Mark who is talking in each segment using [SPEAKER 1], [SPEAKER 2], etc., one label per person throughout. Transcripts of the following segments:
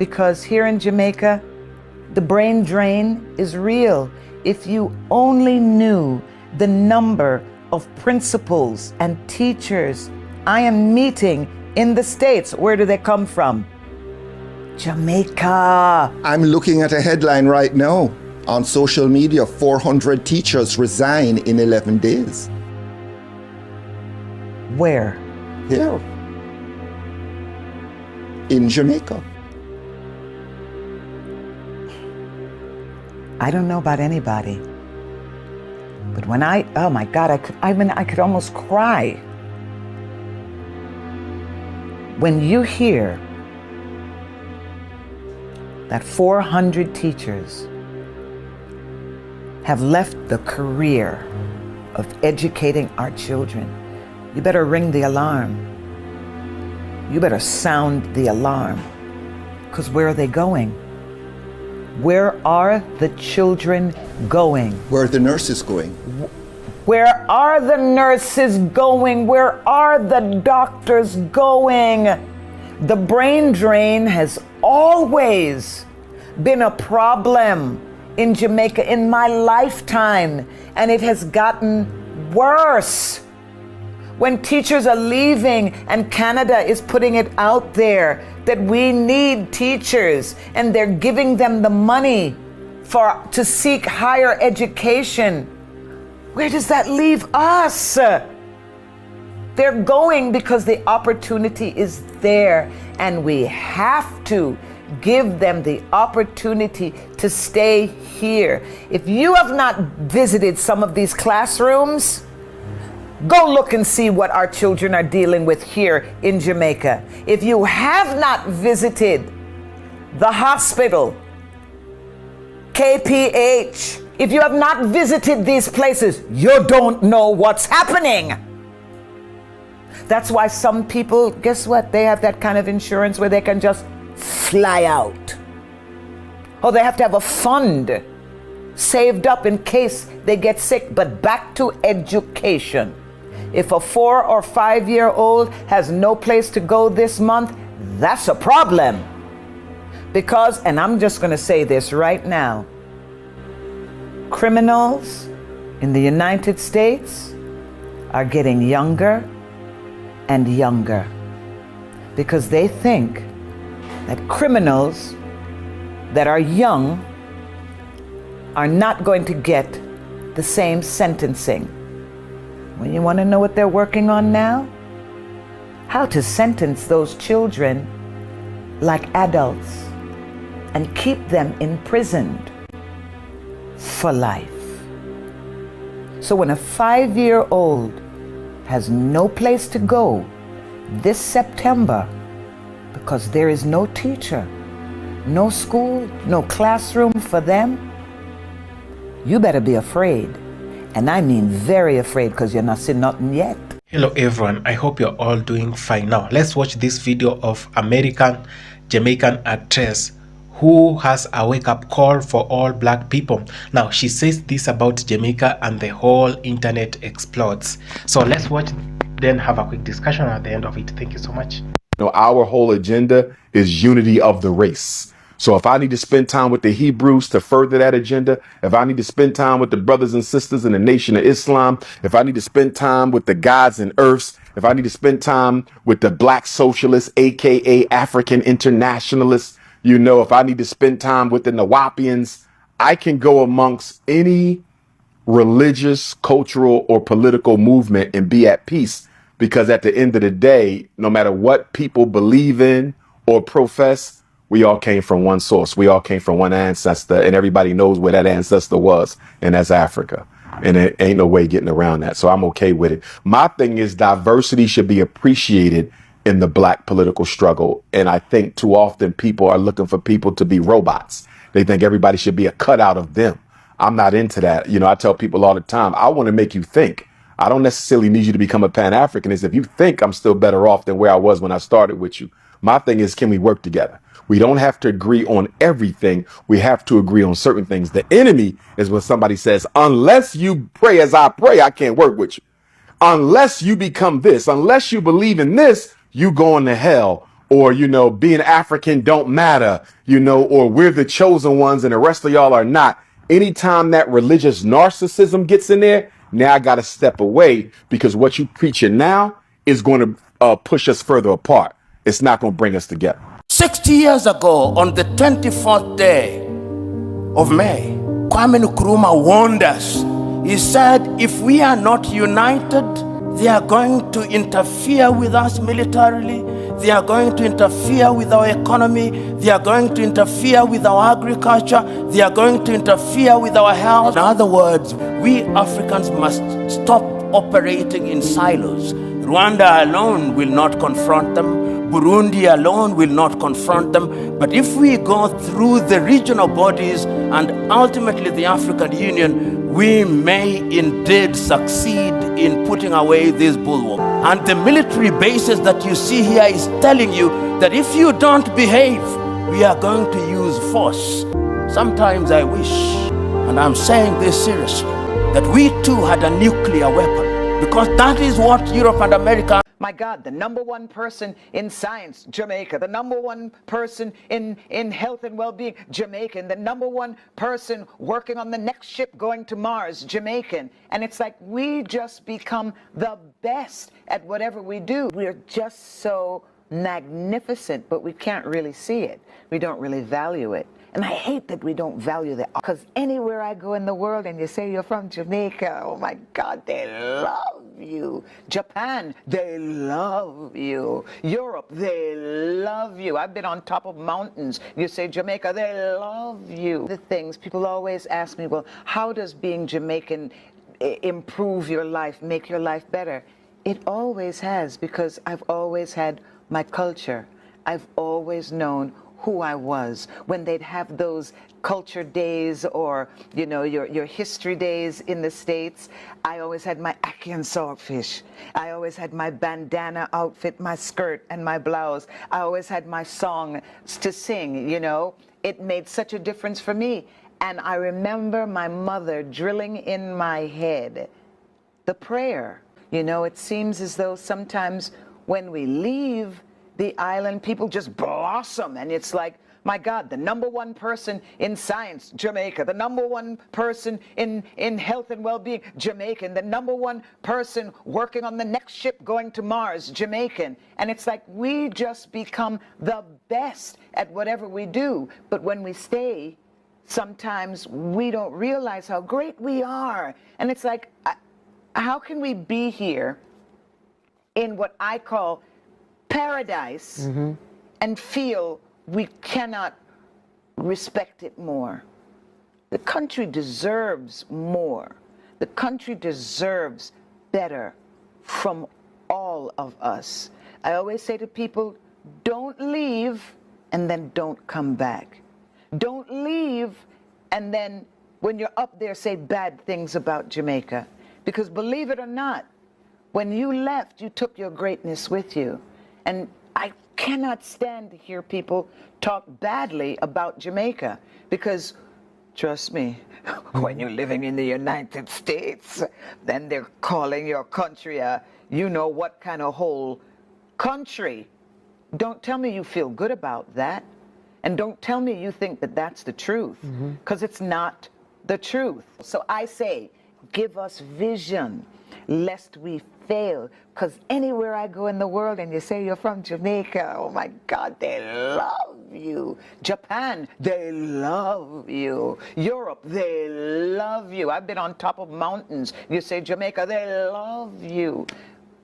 [SPEAKER 1] because here in Jamaica, the brain drain is real. If you only knew the number of principals and teachers I am meeting in the States. Where do they come from? Jamaica.
[SPEAKER 2] I'm looking at a headline right now on social media. 400 teachers resign in 11 days.
[SPEAKER 1] Where?
[SPEAKER 2] Here. In Jamaica.
[SPEAKER 1] I don't know about anybody, but when oh my God, I could almost cry when you hear that 400 teachers have left the career of educating our children. You better ring the alarm. You better sound the alarm, because where are they going? Where are the children going?
[SPEAKER 2] Where are the nurses going?
[SPEAKER 1] Where are the nurses going? Where are the doctors going? The brain drain has always been a problem in Jamaica in my lifetime, and it has gotten worse. When teachers are leaving and Canada is putting it out there that we need teachers, and they're giving them the money to seek higher education, where does that leave us? They're going because the opportunity is there, and we have to give them the opportunity to stay here. If you have not visited some of these classrooms, go look and see what our children are dealing with here in Jamaica. If you have not visited the hospital, KPH, if you have not visited these places, you don't know what's happening. That's why some people, guess what? They have that kind of insurance where they can just fly out. Or they have to have a fund saved up in case they get sick. But back to education. If a 4 or 5 year old has no place to go this month, that's a problem. Because, and I'm just going to say this right now, criminals in the United States are getting younger and younger because they think that criminals that are young are not going to get the same sentencing. Well, you want to know what they're working on now? How to sentence those children like adults and keep them imprisoned for life. So when a 5-year-old has no place to go this September because there is no teacher, no school, no classroom for them, you better be afraid. And I mean very afraid, because you're not seeing nothing yet.
[SPEAKER 3] Hello everyone, I hope you're all doing fine. Now let's watch this video of American Jamaican actress who has a wake-up call for all black people. Now she says this about Jamaica and the whole internet explodes. So let's watch, then have a quick discussion at the end of it. Thank you so much.
[SPEAKER 4] You know, our whole agenda is unity of the race. So if I need to spend time with the Hebrews to further that agenda, if I need to spend time with the brothers and sisters in the Nation of Islam, if I need to spend time with the gods and earths, if I need to spend time with the black socialists, aka African internationalists, you know, if I need to spend time with the Nawapians, I can go amongst any religious, cultural, or political movement and be at peace. Because at the end of the day, no matter what people believe in or profess, we all came from one source. We all came from one ancestor, and everybody knows where that ancestor was, and that's Africa. And it ain't no way getting around that. So I'm okay with it. My thing is diversity should be appreciated in the black political struggle. And I think too often people are looking for people to be robots. They think everybody should be a cutout of them. I'm not into that. You know, I tell people all the time, I want to make you think. I don't necessarily need you to become a Pan-Africanist. If you think I'm still better off than where I was when I started with you. My thing is, can we work together? We don't have to agree on everything. We have to agree on certain things. The enemy is when somebody says, unless you pray as I pray, I can't work with you. Unless you become this, unless you believe in this, you going to hell, or, you know, being African don't matter, you know, or we're the chosen ones and the rest of y'all are not. Anytime that religious narcissism gets in there, now I got to step away, because what you preaching now is going to push us further apart. It's not going to bring us together.
[SPEAKER 5] 60 years ago, on the 24th day of May, Kwame Nkrumah warned us. He said, if we are not united, they are going to interfere with us militarily. They are going to interfere with our economy. They are going to interfere with our agriculture. They are going to interfere with our health. In other words, we Africans must stop operating in silos. Rwanda alone will not confront them. Burundi alone will not confront them. But if we go through the regional bodies and ultimately the African Union, we may indeed succeed in putting away this bulwark. And the military bases that you see here is telling you that if you don't behave, we are going to use force. Sometimes I wish, and I'm saying this seriously, that we too had a nuclear weapon, because that is what Europe and America.
[SPEAKER 1] My God, the number one person in science, Jamaica. The number one person in health and well-being, Jamaican. The number one person working on the next ship going to Mars, Jamaican. And it's like we just become the best at whatever we do. We're just so magnificent, but we can't really see it. We don't really value it. And I hate that we don't value that, because anywhere I go in the world and you say you're from Jamaica, oh my God, they love you. Japan, they love you. Europe, they love you. I've been on top of mountains. You say Jamaica, they love you. The things people always ask me, well, how does being Jamaican improve your life, make your life better? It always has, because I've always had my culture. I've always known who I was. When they'd have those culture days, or you know, your history days in the States, I always had my ackee and saltfish. I always had my bandana outfit, my skirt and my blouse. I always had my song to sing, you know. It made such a difference for me. And I remember my mother drilling in my head the prayer. You know, it seems as though sometimes when we leave the island, people just blossom, and it's like, my God, the number one person in science, Jamaica. The number one person in health and well-being, Jamaican. The number one person working on the next ship going to Mars, Jamaican. And it's like we just become the best at whatever we do. But when we stay, sometimes we don't realize how great we are. And it's like, how can we be here in what I call paradise and feel we cannot respect it more? The country deserves more. The country deserves better from all of us. I always say to people, don't leave and then don't come back. Don't leave and then when you're up there say bad things about Jamaica. Because believe it or not, when you left, you took your greatness with you. And I cannot stand to hear people talk badly about Jamaica, because trust me, when you're living in the United States, then they're calling your country a you know what kind of whole country. Don't tell me you feel good about that. And don't tell me you think that that's the truth, because it's not the truth. So I say, give us vision, lest we fail. Because anywhere I go in the world and you say you're from Jamaica, oh my God, they love you. Japan, they love you. Europe, they love you. I've been on top of mountains. You say Jamaica, they love you.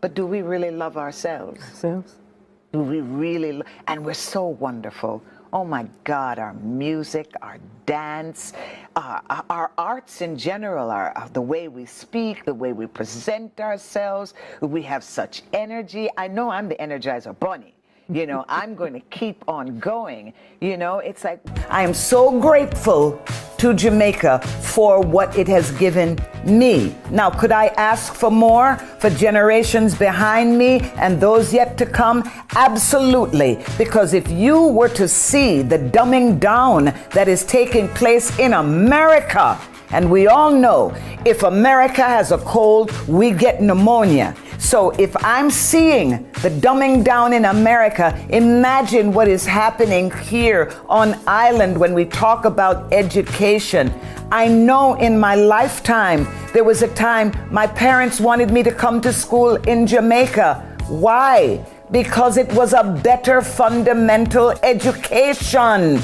[SPEAKER 1] But do we really love ourselves? Do we really? And we're so wonderful. Oh my God, our music, our dance, our arts in general, the way we speak, the way we present ourselves, we have such energy. I know I'm the Energizer Bunny. You know, I'm going to keep on going. You know, it's like, I am so grateful to Jamaica for what it has given me. Now, could I ask for more for generations behind me and those yet to come? Absolutely. Because if you were to see the dumbing down that is taking place in America, and we all know if America has a cold, we get pneumonia. So if I'm seeing the dumbing down in America, imagine what is happening here on island when we talk about education. I know in my lifetime, there was a time my parents wanted me to come to school in Jamaica. Why? Because it was a better fundamental education.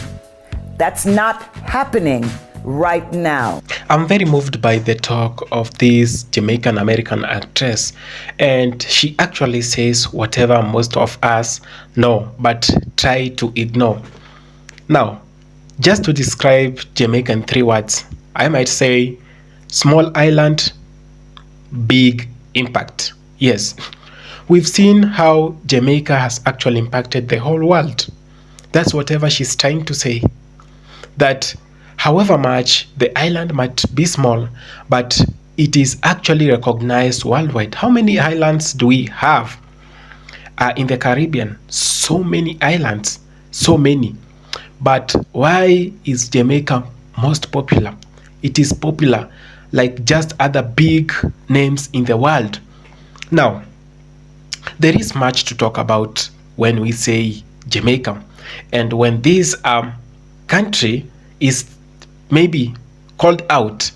[SPEAKER 1] That's not happening right now.
[SPEAKER 3] I'm very moved by the talk of this Jamaican American actress, and she actually says whatever most of us know but try to ignore. Now, just to describe Jamaica in 3 words, I might say small island, big impact. Yes, we've seen how Jamaica has actually impacted the whole world. That's whatever she's trying to say. That however much the island might be small, but it is actually recognized worldwide. How many islands do we have in the Caribbean? So many islands, so many. But why is Jamaica most popular? It is popular like just other big names in the world. Now, there is much to talk about when we say Jamaica, and when this country is maybe called out,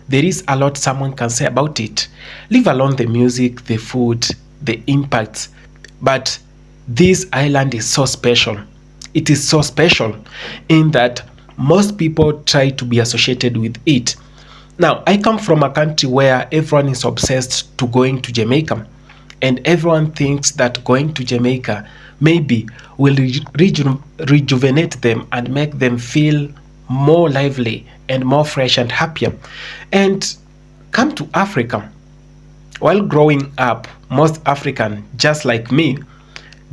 [SPEAKER 3] there is a lot someone can say about it. Leave alone the music, the food, the impacts. But this island is so special. It is so special in that most people try to be associated with it. Now, I come from a country where everyone is obsessed to going to Jamaica, and everyone thinks that going to Jamaica maybe will rejuvenate them and make them feel more lively and more fresh and happier. And come to Africa. While growing up, most African, just like me,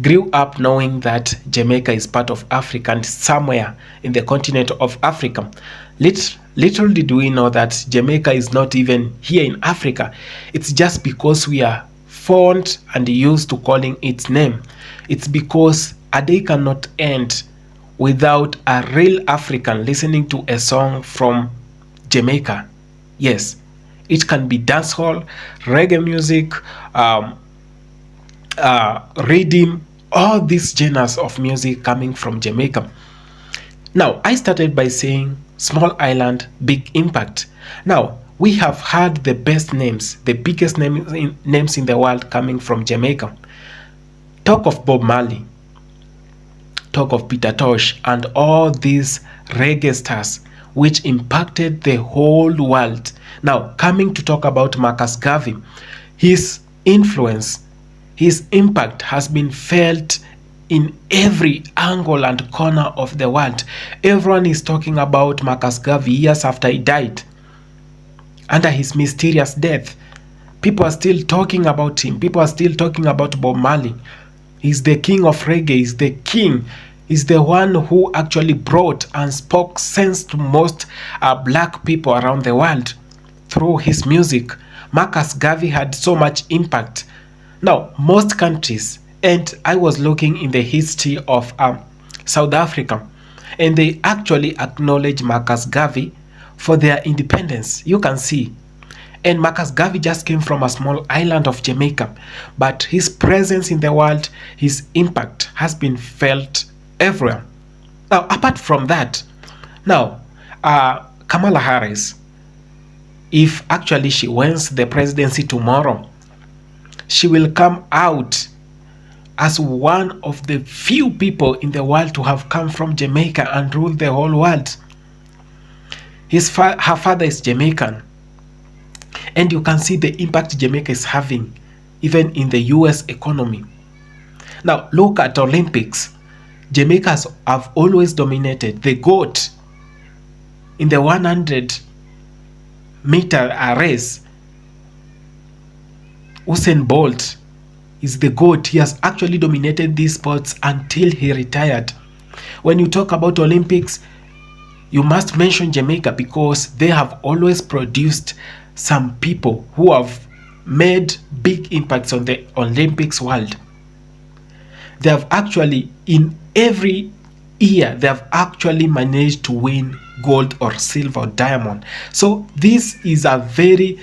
[SPEAKER 3] grew up knowing that Jamaica is part of Africa and somewhere in the continent of Africa. Little did we know that Jamaica is not even here in Africa. It's just because we are fond and used to calling its name. It's because a day cannot end without a real African listening to a song from Jamaica. Yes, it can be dancehall, reggae music, rhythm, all these genres of music coming from Jamaica. Now, I started by saying small island, big impact. Now, we have had the best names, the biggest names in the world coming from Jamaica. Talk of Bob Marley, talk of Peter Tosh, and all these reggae stars which impacted the whole world. Now, coming to talk about Marcus Garvey, his influence, his impact has been felt in every angle and corner of the world. Everyone is talking about Marcus Garvey years after he died. Under his mysterious death, people are still talking about him. People are still talking about Bob Marley. He's the king of reggae. He's the king. He's the one who actually brought and spoke sense to most black people around the world through his music. Marcus Garvey had so much impact. Now, most countries, and I was looking in the history of South Africa, and they actually acknowledge Marcus Garvey for their independence. You can see. And Marcus Garvey just came from a small island of Jamaica, but his presence in the world, his impact has been felt everywhere. Now, apart from that, now, Kamala Harris, if actually she wins the presidency tomorrow, she will come out as one of the few people in the world to have come from Jamaica and rule the whole world. Her father is Jamaican, and you can see the impact Jamaica is having even in the US economy. Now look at Olympics. Jamaica have always dominated. The GOAT in the 100-meter race, Usain Bolt, is the GOAT. He has actually dominated these sports until he retired. When you talk about Olympics, you must mention Jamaica because they have always produced some people who have made big impacts on the Olympics world. They have actually, in every year, they have actually managed to win gold or silver or diamond. So this is a very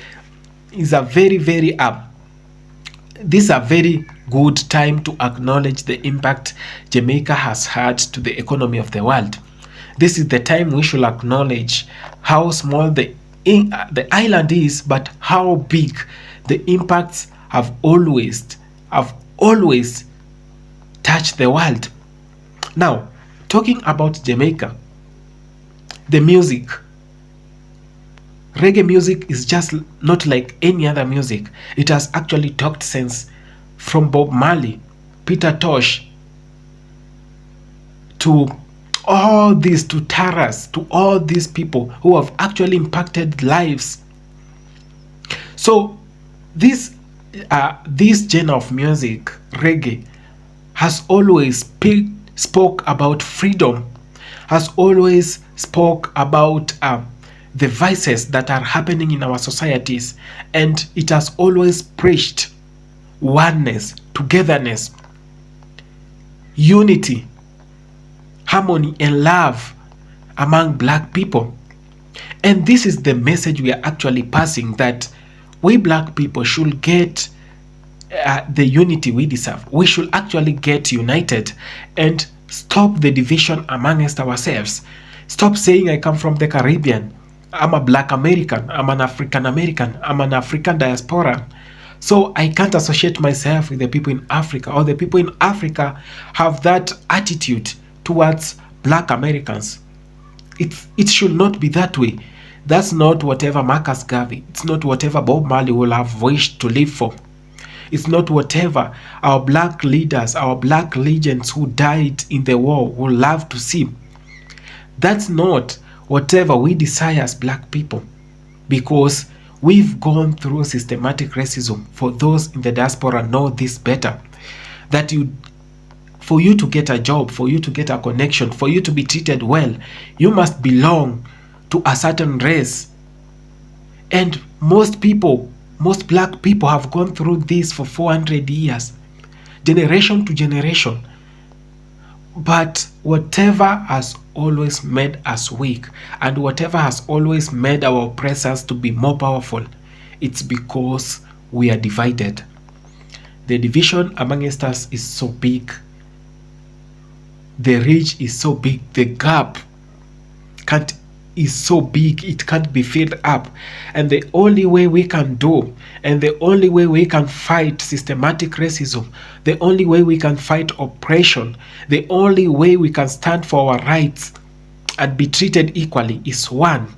[SPEAKER 3] this is a very good time to acknowledge the impact Jamaica has had to the economy of the world. This is the time we should acknowledge how small the island is, but how big the impacts have always touched the world. Now, talking about Jamaica, the music, reggae music is just not like any other music. It has actually talked sense, from Bob Marley, Peter Tosh, to all these, to Taras, to all these people who have actually impacted lives. So this genre of music, reggae, has always spoke about freedom, has always spoke about the vices that are happening in our societies, and it has always preached oneness, togetherness, unity, harmony, and love among black people. And this is the message we are actually passing, that we black people should get the unity we deserve. We should actually get united and stop the division amongst ourselves. Stop saying I come from the Caribbean, I'm a black American, I'm an African American, I'm an African diaspora, so I can't associate myself with the people in Africa, or the people in Africa have that attitude towards black Americans. It should not be that way. That's not whatever Marcus Garvey, it's not whatever Bob Marley will have wished to live for. It's not whatever our black leaders, our black legends who died in the war would love to see. That's not whatever we desire as black people, because we've gone through systematic racism. For those in the diaspora know this better, that for you to get a job, for you to get a connection, for you to be treated well, you must belong to a certain race. And most black people have gone through this for 400 years, generation to generation. But whatever has always made us weak, and whatever has always made our oppressors to be more powerful, it's because we are divided. The division amongst us is so big. The ridge is so big. The gap is so big, it can't be filled up. And the only way we can do, and the only way we can fight systematic racism, the only way we can fight oppression, the only way we can stand for our rights and be treated equally, is one,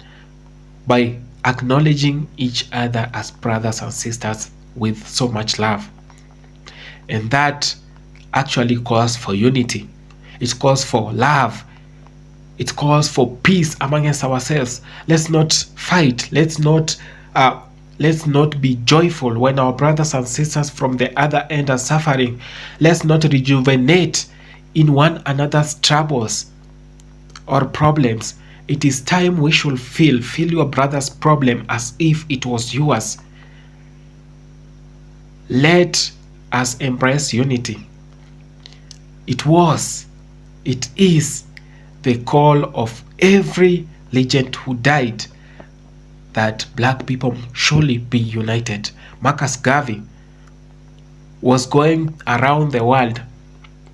[SPEAKER 3] by acknowledging each other as brothers and sisters with so much love. And that actually calls for unity. It calls for love. It calls for peace amongst ourselves. Let's not fight. Let's not be joyful when our brothers and sisters from the other end are suffering. Let's not rejuvenate in one another's troubles or problems. It is time we should feel your brother's problem as if it was yours. Let us embrace unity. It is the call of every legend who died, that black people surely be united. Marcus Garvey was going around the world,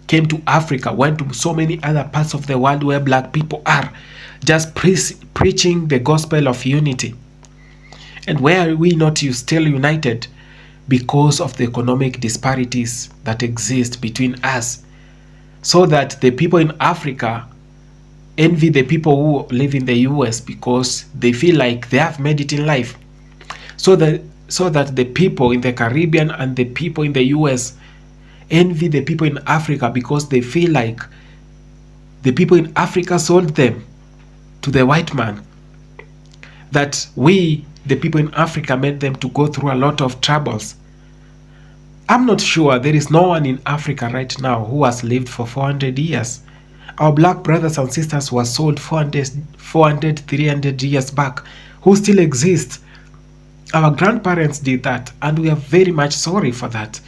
[SPEAKER 3] came to Africa, went to so many other parts of the world where black people are, just preaching the gospel of unity. And where are we not still united? Because of the economic disparities that exist between us, so that the people in Africa envy the people who live in the US because they feel like they have made it in life. So that the people in the Caribbean and the people in the US envy the people in Africa because they feel like the people in Africa sold them to the white man. That we, the people in Africa, made them to go through a lot of troubles. I'm not sure, there is no one in Africa right now who has lived for 400 years. Our black brothers and sisters were sold 400, 300 years back, who still exist. Our grandparents did that, and we are very much sorry for that.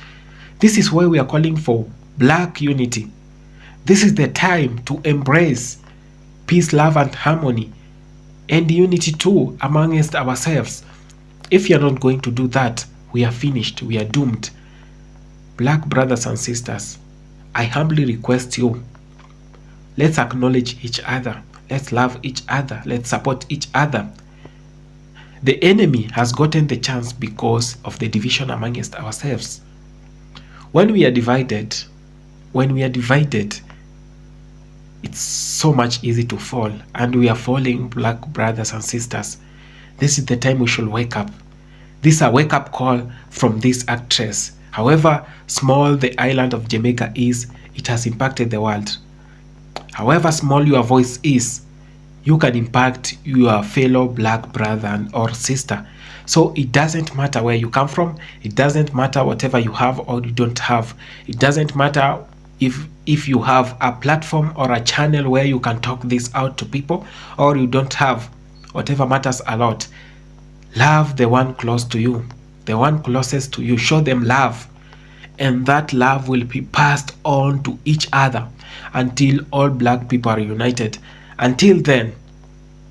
[SPEAKER 3] This is why we are calling for black unity. This is the time to embrace peace, love, and harmony, and unity too amongst ourselves. If you are not going to do that, we are finished, we are doomed. Black brothers and sisters, I humbly request you, let's acknowledge each other. Let's love each other. Let's support each other. The enemy has gotten the chance because of the division amongst ourselves. When we are divided, it's so much easy to fall, and we are falling, black brothers and sisters. This is the time we should wake up. This is a wake-up call from this actress. However small the island of Jamaica is, it has impacted the world. However small your voice is, you can impact your fellow black brother or sister. So it doesn't matter where you come from. It doesn't matter whatever you have or you don't have. It doesn't matter if you have a platform or a channel where you can talk this out to people, or you don't have. Whatever matters a lot. Love the one close to you, the one closest to you. Show them love, and that love will be passed on to each other until all black people are united. Until then,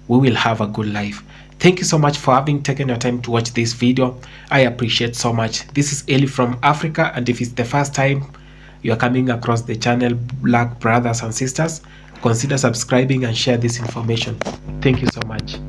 [SPEAKER 3] we will have a good life. Thank you so much for having taken your time to watch this video. I appreciate so much. This is Eli from Africa, and if it's the first time you are coming across the channel Black Brothers and Sisters, consider subscribing and share this information. Thank you so much.